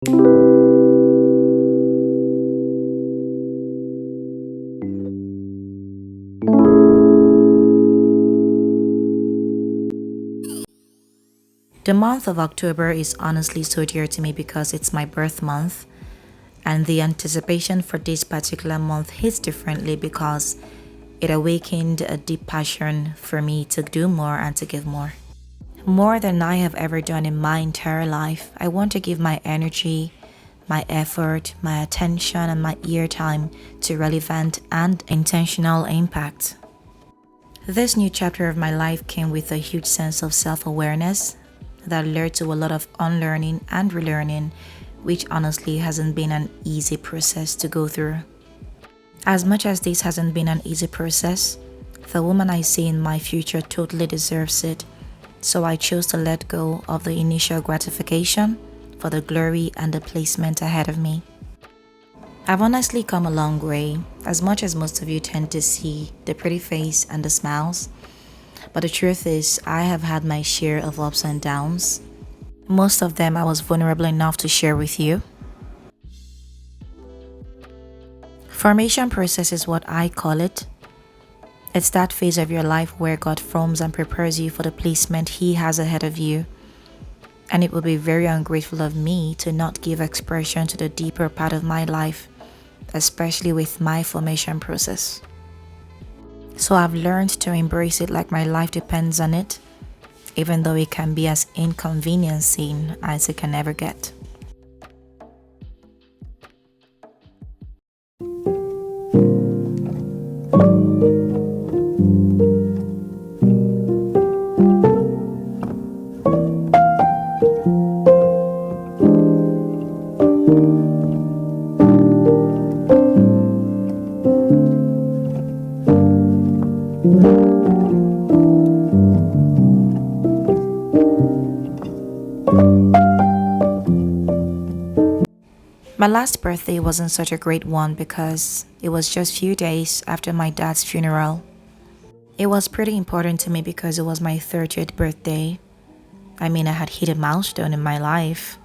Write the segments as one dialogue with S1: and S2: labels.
S1: The month of October is honestly so dear to me because it's my birth month, and the anticipation for this particular month hits differently because it awakened a deep passion for me to do more and to give more. More than I have ever done in my entire life, I want to give my energy, my effort, my attention, and my ear time to relevant and intentional impact. This new chapter of my life came with a huge sense of self awareness that led to a lot of unlearning and relearning, which honestly hasn't been an easy process to go through. As much as this hasn't been an easy process, the woman I see in my future totally deserves it, so I chose to let go of the initial gratification for the glory and the placement ahead of me. I've honestly come a long way, as much as most of you tend to see the pretty face and the smiles. But the truth is, I have had my share of ups and downs. Most of them I was vulnerable enough to share with you. Formation process is what I call it. It's that phase of your life where God forms and prepares you for the placement He has ahead of you. And it would be very ungrateful of me to not give expression to the deeper part of my life, especially with my formation process. So I've learned to embrace it like my life depends on it, even though it can be as inconveniencing as it can ever get. My last birthday wasn't such a great one because it was just few days after my dad's funeral. It was pretty important to me because it was my 30th birthday. I mean, I had hit a milestone in my life.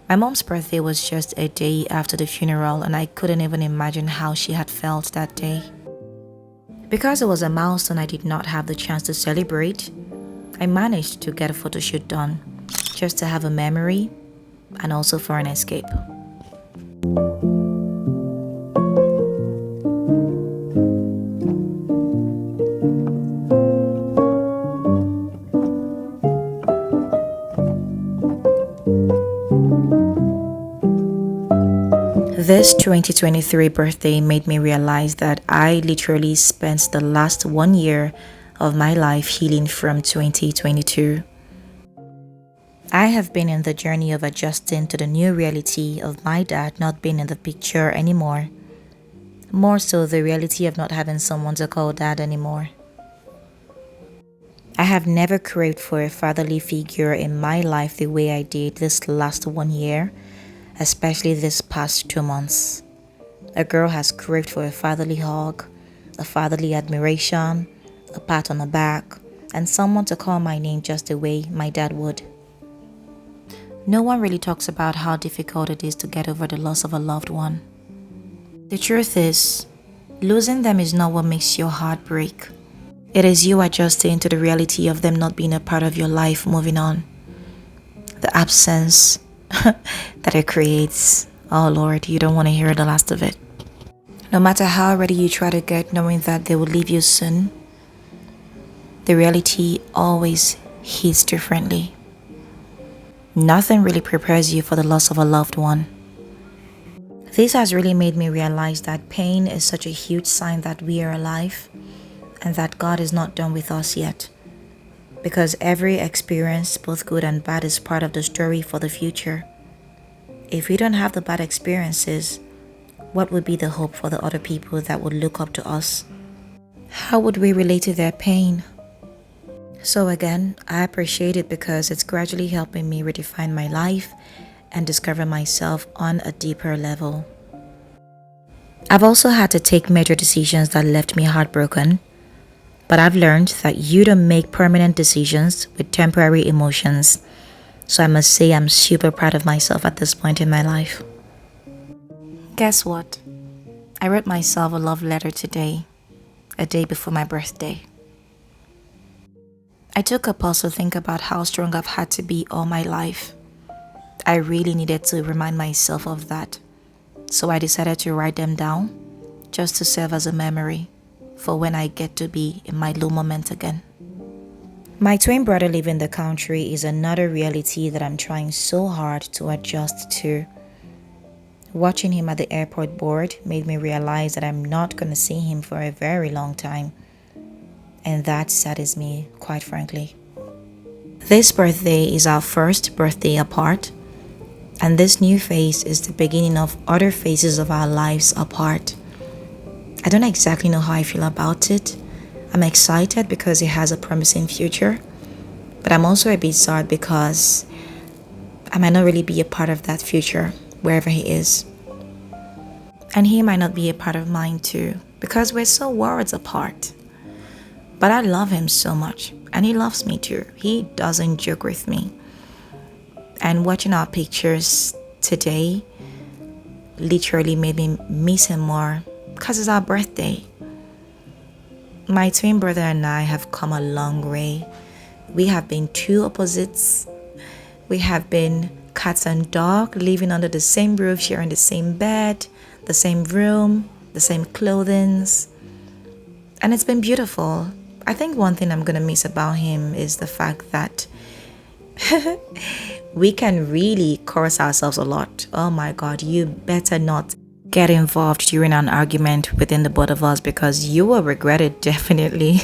S1: My mom's birthday was just a day after the funeral, and I couldn't even imagine how she had felt that day. Because it was a milestone I did not have the chance to celebrate, I managed to get a photo shoot done, just to have a memory and also for an escape. This 2023 birthday made me realize that I literally spent the last 1 year of my life healing from 2022. I have been in the journey of adjusting to the new reality of my dad not being in the picture anymore. More so, the reality of not having someone to call dad anymore. I have never craved for a fatherly figure in my life the way I did this last 1 year, especially this past 2 months. A girl has craved for a fatherly hug, a fatherly admiration, a pat on the back, and someone to call my name just the way my dad would. No one really talks about how difficult it is to get over the loss of a loved one. The truth is, losing them is not what makes your heart break. It is you adjusting to the reality of them not being a part of your life moving on. The absence that it creates. Oh Lord, you don't want to hear the last of it. No matter how ready you try to get knowing that they will leave you soon, the reality always hits differently. Nothing really prepares you for the loss of a loved one. This has really made me realize that pain is such a huge sign that we are alive and that God is not done with us yet. Because every experience, both good and bad, is part of the story for the future. If we don't have the bad experiences, what would be the hope for the other people that would look up to us? How would we relate to their pain? So again, I appreciate it because it's gradually helping me redefine my life and discover myself on a deeper level. I've also had to take major decisions that left me heartbroken, but I've learned that you don't make permanent decisions with temporary emotions. So I must say I'm super proud of myself at this point in my life. Guess what? I wrote myself a love letter today, a day before my birthday. I took a pause to think about how strong I've had to be all my life. I really needed to remind myself of that. So I decided to write them down just to serve as a memory for when I get to be in my low moment again. My twin brother leaving the country is another reality that I'm trying so hard to adjust to. Watching him at the airport board made me realize that I'm not going to see him for a very long time. And that saddens me, quite frankly. This birthday is our first birthday apart, and this new phase is the beginning of other phases of our lives apart. I don't exactly know how I feel about it. I'm excited because he has a promising future, but I'm also a bit sad because I might not really be a part of that future wherever he is. And he might not be a part of mine too, because we're so worlds apart. But I love him so much, and he loves me too. He doesn't joke with me. And watching our pictures today literally made me miss him more because it's our birthday. My twin brother and I have come a long way. We have been two opposites. We have been cat and dog, living under the same roof, sharing the same bed, the same room, the same clothing. And it's been beautiful. I think one thing I'm going to miss about him is the fact that we can really curse ourselves a lot. Oh my God, you better not get involved during an argument within the both of us because you will regret it definitely.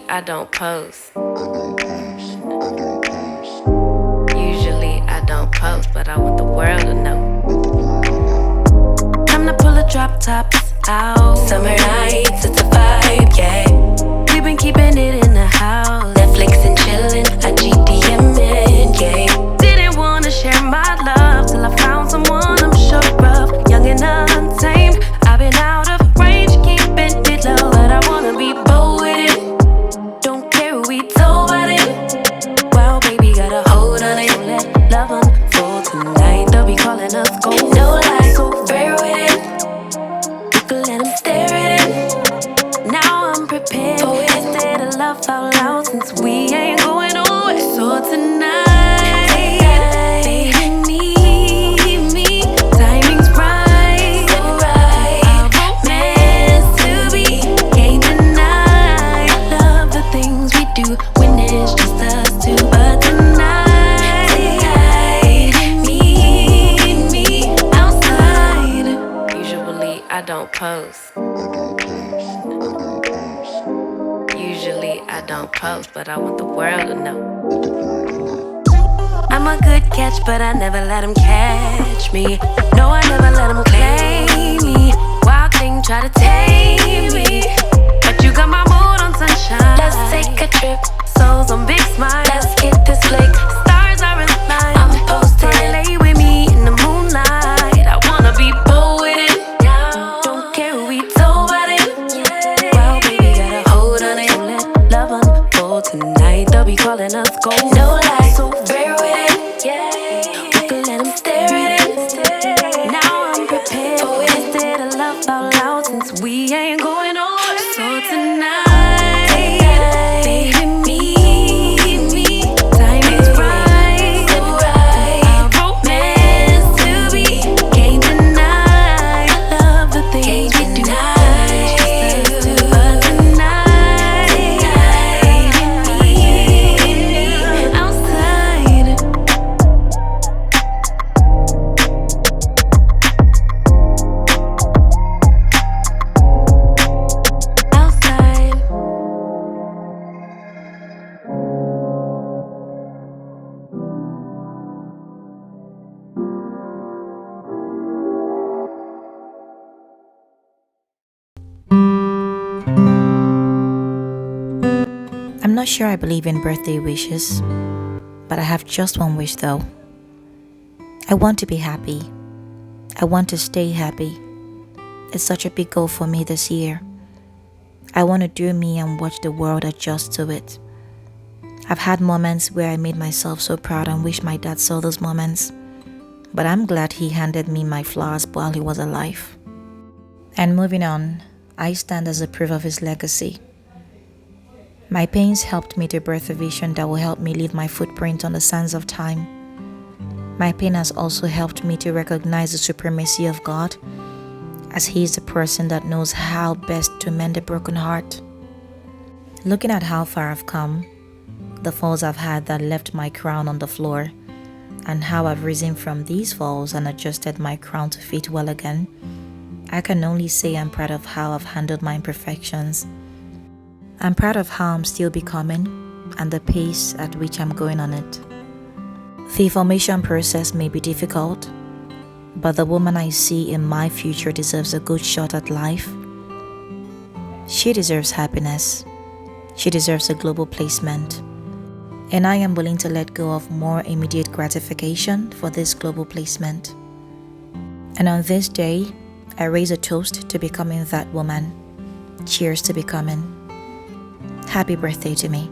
S2: I don't post. Usually I don't post, but I want the world to know. Time to pull a drop top out. Summer nights, it's a vibe, yeah. We've been keeping it in the house. Netflix and chillin', I GDM'in', yeah. Didn't wanna share my love till I found someone I'm sure of. Young and untamed, I've been out of range, can't prepared for it. Instead of love out loud since we ain't going nowhere. So tonight, baby, meet me. Timing's right, so right. Our romance to be can't deny. Love the things we do when it's just us two. But tonight, meet me outside. Usually I don't post. Usually I don't post, but I want the world to know. I'm a good catch, but I never let him catch me. No, I never let him claim me. Wild thing try to tame me, but you got my mood on sunshine. Let's take a trip, souls on big smile. Let's get this flick, stars are in line. I'm posting, lay with me in the moonlight. I wanna be bold with it. Don't care who we told about it. Wow, baby, got a hold on it. Let love unfold tonight. They'll be calling us gold. No lies, so rare with it. We can let them stare at it. Now I'm prepared for it. Instead of love out loud since we ain't going nowhere. So tonight, baby, meet me. Timing's right, so right. Our romance to be can't deny. Love the things we do. But tonight, meet me outside. Outside.
S1: I'm not sure I believe in birthday wishes, but I have just one wish though. I want to be happy. I want to stay happy. It's such a big goal for me this year. I want to do me and watch the world adjust to it. I've had moments where I made myself so proud and wish my dad saw those moments, but I'm glad he handed me my flowers while he was alive. And moving on, I stand as a proof of his legacy. My pains helped me to birth a vision that will help me leave my footprint on the sands of time. My pain has also helped me to recognize the supremacy of God, as He is the person that knows how best to mend a broken heart. Looking at how far I've come, the falls I've had that left my crown on the floor, and how I've risen from these falls and adjusted my crown to fit well again, I can only say I'm proud of how I've handled my imperfections. I'm proud of how I'm still becoming and the pace at which I'm going on it. The formation process may be difficult, but the woman I see in my future deserves a good shot at life. She deserves happiness. She deserves a global placement. And I am willing to let go of more immediate gratification for this global placement. And on this day, I raise a toast to becoming that woman. Cheers to becoming. Happy birthday to me.